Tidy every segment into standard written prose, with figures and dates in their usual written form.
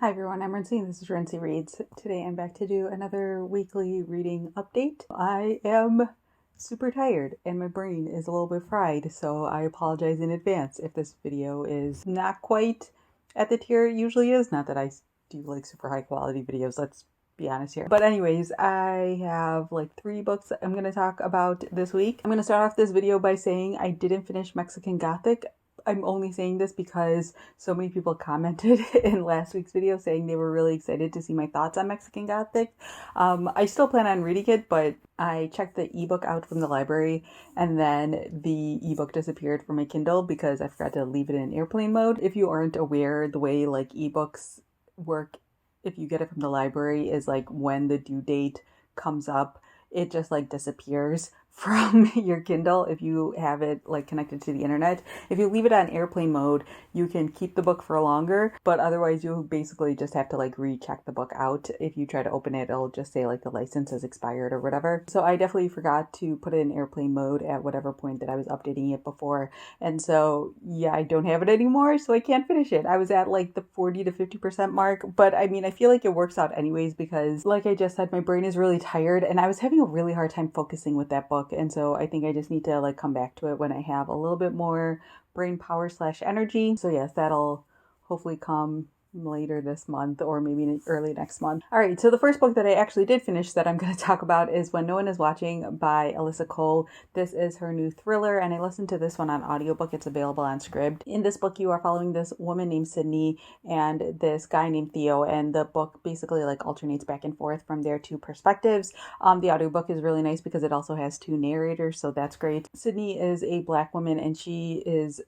Hi everyone, I'm Rincey and this is Rincey Reads. Today I'm back to do another weekly reading update. I am super tired and my brain is a little bit fried, so I apologize in advance if this video is not quite at the tier it usually is. Not that I do like super high quality videos, let's be honest here. But anyways, I have like 3 books that I'm going to talk about this week. I'm going to start off this video by saying I didn't finish Mexican Gothic. I'm only saying this because so many people commented in last week's video saying they were really excited to see my thoughts on Mexican Gothic. I still plan on reading it, but I checked the ebook out from the library and then the ebook disappeared from my Kindle because I forgot to leave it in airplane mode. If you aren't aware, the way like ebooks work, if you get it from the library, is like when the due date comes up, it just like disappears from your Kindle if you have it like connected to the internet. If you leave it on airplane mode, you can keep the book for longer, but otherwise you basically just have to like recheck the book out. If you try to open it, it'll just say like the license has expired or whatever. So I definitely forgot to put it in airplane mode at whatever point that I was updating it before. And so yeah, I don't have it anymore, so I can't finish it. I was at like the 40 to 50% mark, but I mean, I feel like it works out anyways because like I just said, my brain is really tired and I was having a really hard time focusing with that book. And so I think I just need to like come back to it when I have a little bit more brain power / energy. So yes, that'll hopefully come later this month or maybe early next month. All right, so the first book that I actually did finish that I'm going to talk about is When No One Is Watching by Alyssa Cole. This is her new thriller and I listened to this one on audiobook. It's available on Scribd. In this book, you are following this woman named Sydney and this guy named Theo, and the book basically like alternates back and forth from their 2 perspectives. The audiobook is really nice because it also has 2 narrators, so that's great. Sydney is a Black woman and she is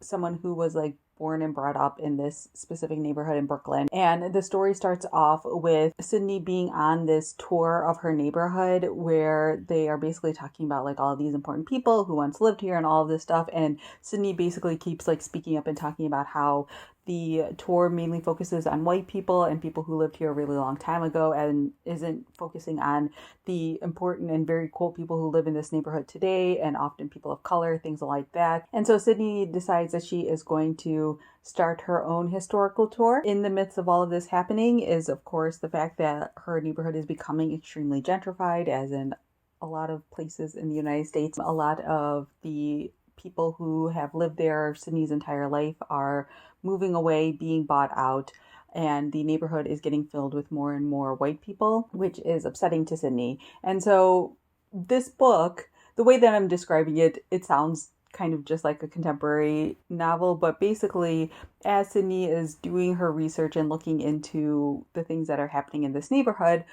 someone who was like born and brought up in this specific neighborhood in Brooklyn. And the story starts off with Sydney being on this tour of her neighborhood where they are basically talking about like all of these important people who once lived here and all of this stuff. And Sydney basically keeps like speaking up and talking about how the tour mainly focuses on white people and people who lived here a really long time ago and isn't focusing on the important and very cool people who live in this neighborhood today and often people of color, things like that. And so Sydney decides that she is going to start her own historical tour. In the midst of all of this happening is, of course, the fact that her neighborhood is becoming extremely gentrified, as in a lot of places in the United States. A lot of the people who have lived there Sydney's entire life are moving away, being bought out, and the neighborhood is getting filled with more and more white people, which is upsetting to Sydney. And so this book, the way that I'm describing it, it sounds kind of just like a contemporary novel, but basically as Sydney is doing her research and looking into the things that are happening in this neighborhood,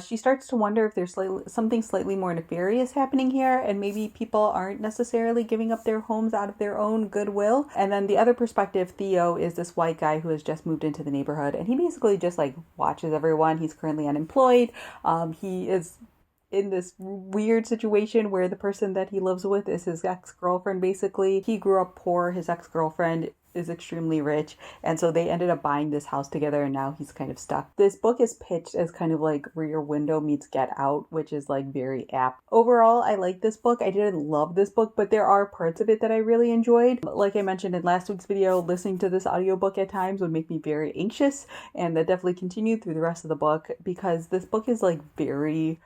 she starts to wonder if there's something slightly more nefarious happening here and maybe people aren't necessarily giving up their homes out of their own goodwill. And then the other perspective, Theo, is this white guy who has just moved into the neighborhood and he basically just like watches everyone. He's currently unemployed. He is in this weird situation where the person that he lives with is his ex-girlfriend, basically. He grew up poor, his ex-girlfriend is extremely rich, and so they ended up buying this house together and now he's kind of stuck. This book is pitched as kind of like Rear Window meets Get Out, which is like very apt. Overall, I like this book. I didn't love this book, but there are parts of it that I really enjoyed. Like I mentioned in last week's video, listening to this audiobook at times would make me very anxious, and that definitely continued through the rest of the book because this book is like very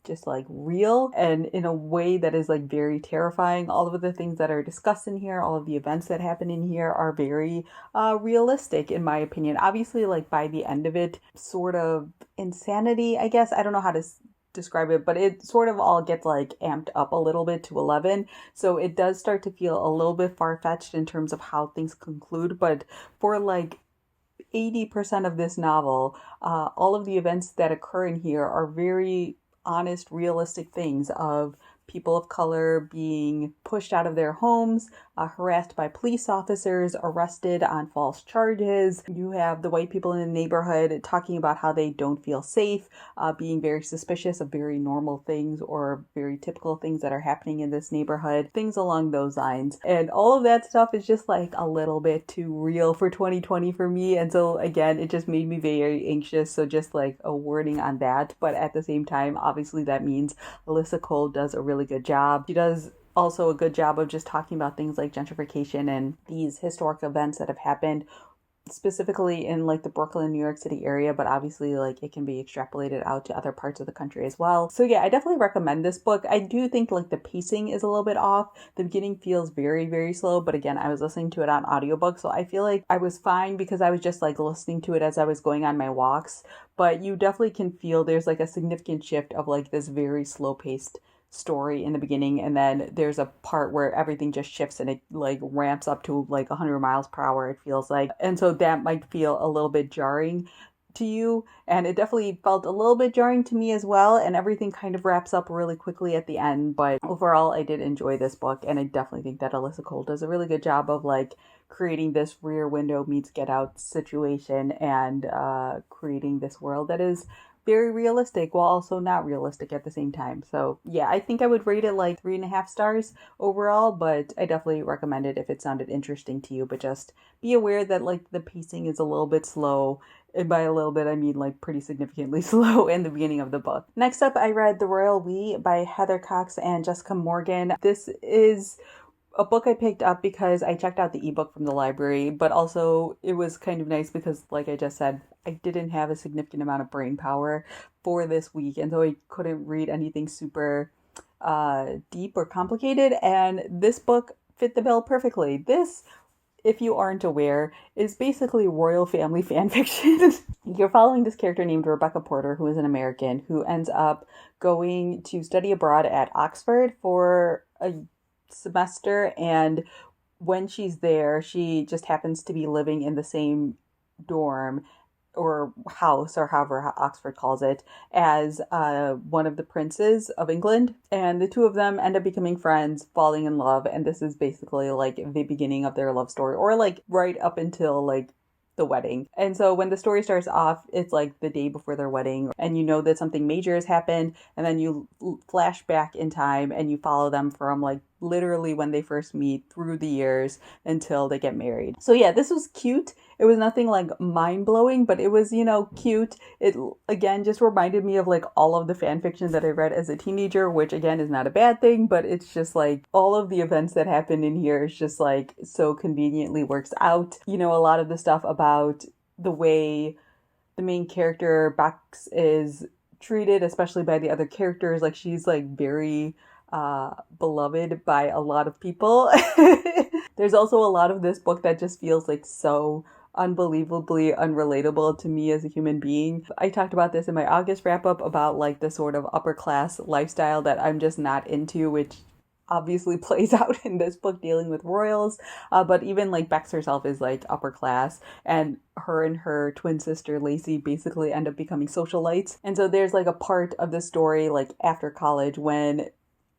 just like real and in a way that is like very terrifying. All of the things that are discussed in here, all of the events that happen in here are very realistic in my opinion. Obviously, like by the end of it, sort of insanity, I guess. I don't know how to describe it, but it sort of all gets like amped up a little bit to 11. So it does start to feel a little bit far-fetched in terms of how things conclude. But for like 80% of this novel, all of the events that occur in here are very honest, realistic things of people of color being pushed out of their homes, harassed by police officers, arrested on false charges. You have the white people in the neighborhood talking about how they don't feel safe, being very suspicious of very normal things or very typical things that are happening in this neighborhood, things along those lines. And all of that stuff is just like a little bit too real for 2020 for me. And so again, it just made me very anxious. So just like a warning on that. But at the same time, obviously that means Alyssa Cole does a really good job. She does also a good job of just talking about things like gentrification and these historic events that have happened specifically in like the Brooklyn, New York City area, but obviously like it can be extrapolated out to other parts of the country as well. So yeah, I definitely recommend this book. I do think like the pacing is a little bit off. The beginning feels very, very slow, but again, I was listening to it on audiobook, so I feel like I was fine because I was just like listening to it as I was going on my walks. But you definitely can feel there's like a significant shift of like this very slow paced story in the beginning, and then there's a part where everything just shifts and it like ramps up to like 100 miles per hour, it feels like. And so that might feel a little bit jarring to you, and it definitely felt a little bit jarring to me as well, and everything kind of wraps up really quickly at the end. But overall, I did enjoy this book, and I definitely think that Alyssa Cole does a really good job of like creating this Rear Window meets Get Out situation, and creating this world that is very realistic while also not realistic at the same time. So yeah, I think I would rate it like 3.5 stars overall, but I definitely recommend it if it sounded interesting to you. But just be aware that like the pacing is a little bit slow. And by a little bit, I mean like pretty significantly slow in the beginning of the book. Next up, I read The Royal We by Heather Cox and Jessica Morgan. This is a book I picked up because I checked out the ebook from the library, but also it was kind of nice because, like I just said, I didn't have a significant amount of brain power for this week, and so I couldn't read anything super deep or complicated, and this book fit the bill perfectly. This, if you aren't aware, is basically royal family fan fiction. You're following this character named Rebecca Porter, who is an American, who ends up going to study abroad at Oxford for a semester, and when she's there, she just happens to be living in the same dorm or house, or however Oxford calls it, as one of the princes of England. And the two of them end up becoming friends, falling in love, and this is basically like the beginning of their love story, or like right up until like the wedding. And so when the story starts off, it's like the day before their wedding, and you know that something major has happened, and then you flash back in time and you follow them from like literally when they first meet through the years until they get married. So yeah, this was cute. It was nothing like mind-blowing, but it was, you know, cute. It again just reminded me of like all of the fan fiction that I read as a teenager, which again is not a bad thing, but it's just like all of the events that happen in here is just like so conveniently works out. You know, a lot of the stuff about the way the main character Bax is treated, especially by the other characters, like she's like very beloved by a lot of people. There's also a lot of this book that just feels like so unbelievably unrelatable to me as a human being. I talked about this in my August wrap up about like the sort of upper class lifestyle that I'm just not into, which obviously plays out in this book dealing with royals. But even like Bex herself is like upper class, and her and her twin sister Lacey basically end up becoming socialites. And so there's like a part of the story like after college when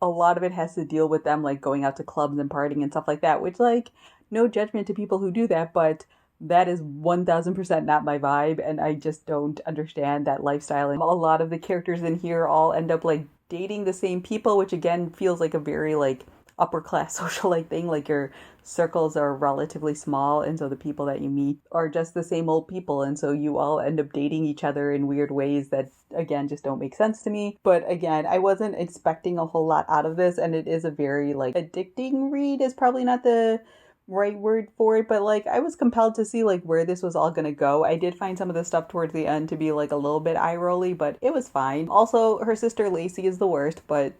a lot of it has to deal with them like going out to clubs and partying and stuff like that, which like no judgment to people who do that, but that is 1000% not my vibe, and I just don't understand that lifestyle. And a lot of the characters in here all end up like dating the same people, which again feels like a very like upper class socialite thing. Like your circles are relatively small, and so the people that you meet are just the same old people, and so you all end up dating each other in weird ways that again just don't make sense to me. But again, I wasn't expecting a whole lot out of this, and it is a very like addicting read is probably not the right word for it, but like I was compelled to see like where this was all gonna go. I did find some of the stuff towards the end to be like a little bit eye rolly, but it was fine. Also, her sister Lacey is the worst, but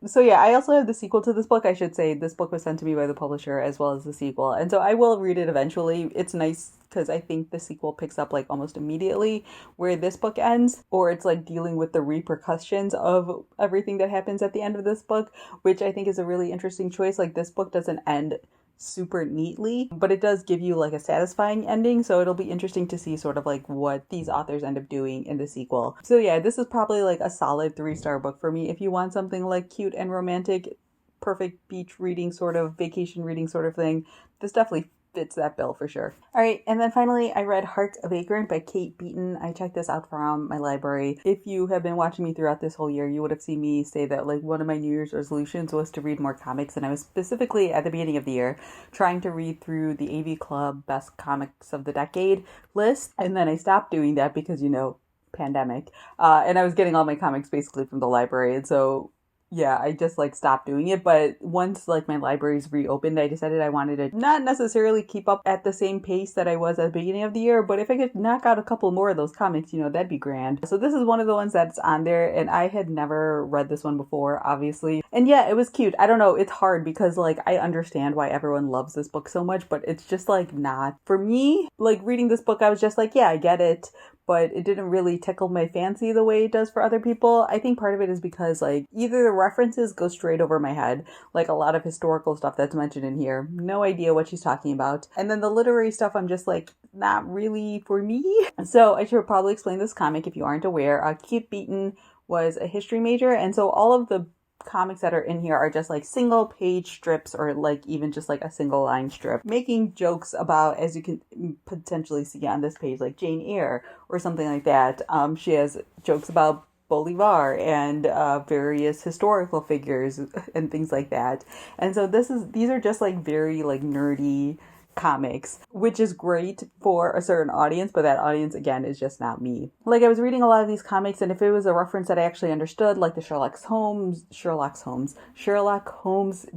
so yeah, I also have the sequel to this book. I should say this book was sent to me by the publisher as well as the sequel, and so I will read it eventually. It's nice because I think the sequel picks up like almost immediately where this book ends, or it's like dealing with the repercussions of everything that happens at the end of this book, which I think is a really interesting choice. Like this book doesn't end super neatly, but it does give you like a satisfying ending, so it'll be interesting to see sort of like what these authors end up doing in the sequel. So yeah, this is probably like a solid 3-star book for me. If you want something like cute and romantic, perfect beach reading sort of vacation reading sort of thing, this definitely fits that bill for sure. All right, and then finally I read Hark, Vagrant by Kate Beaton. I checked this out from my library. If you have been watching me throughout this whole year, you would have seen me say that like one of my New Year's resolutions was to read more comics, and I was specifically at the beginning of the year trying to read through the AV Club Best Comics of the Decade list, and then I stopped doing that because, you know, pandemic, and I was getting all my comics basically from the library, and so yeah, I just like stopped doing it. But once like my libraries reopened, I decided I wanted to not necessarily keep up at the same pace that I was at the beginning of the year, but if I could knock out a couple more of those comics, that'd be grand. So this is one of the ones that's on there, and I had never read this one before, obviously. And yeah, it was cute. I don't know, it's hard because like I understand why everyone loves this book so much, but it's just like not for me. Like reading this book, I was just like, yeah, I get it, but it didn't really tickle my fancy the way it does for other people. I think part of it is because like either the references go straight over my head, like a lot of historical stuff that's mentioned in here, no idea what she's talking about. And then the literary stuff, I'm just like, not really for me. So I should probably explain this comic if you aren't aware. Beaton was a history major, and so all of the comics that are in here are just like single page strips or like even just like a single line strip making jokes about, as you can potentially see on this page, like Jane Eyre or something like that. She has jokes about Bolivar and various historical figures and things like that. And so these are just like very like nerdy comics, which is great for a certain audience, but that audience again is just not me. Like I was reading a lot of these comics, and if it was a reference that I actually understood, like the Sherlock Holmes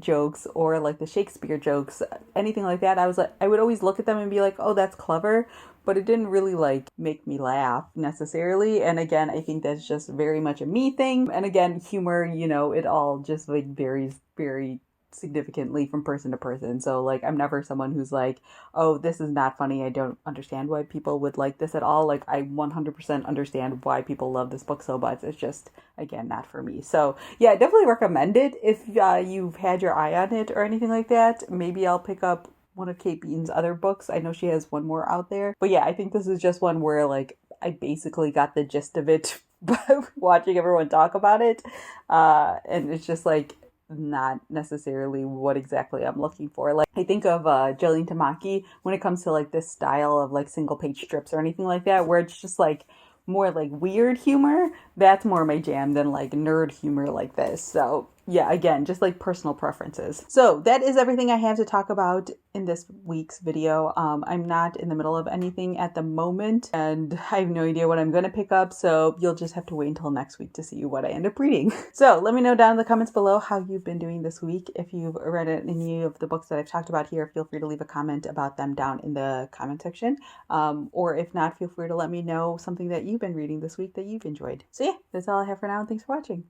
jokes or like the Shakespeare jokes, anything like that, I would always look at them and be like, oh, that's clever, but it didn't really like make me laugh necessarily. And again, I think that's just very much a me thing. And again, humor, it all just like varies very significantly from person to person. So like I'm never someone who's like, oh, this is not funny, I don't understand why people would like this at all. Like I 100% understand why people love this book so much. It's just again not for me. So yeah, definitely recommend it if you've had your eye on it or anything like that. Maybe I'll pick up one of Kate Beaton's other books. I know she has one more out there, but yeah, I think this is just one where like I basically got the gist of it by watching everyone talk about it, and it's just like not necessarily what exactly I'm looking for. Like I think of Jillian Tamaki when it comes to like this style of like single page strips or anything like that, where it's just like more like weird humor. That's more my jam than like nerd humor like this. So yeah, again, just like personal preferences. So that is everything I have to talk about in this week's video. I'm not in the middle of anything at the moment, and I have no idea what I'm going to pick up, so you'll just have to wait until next week to see what I end up reading. So let me know down in the comments below how you've been doing this week. If you've read any of the books that I've talked about here, feel free to leave a comment about them down in the comment section. Or if not, feel free to let me know something that you've been reading this week that you've enjoyed. So yeah, that's all I have for now, and thanks for watching.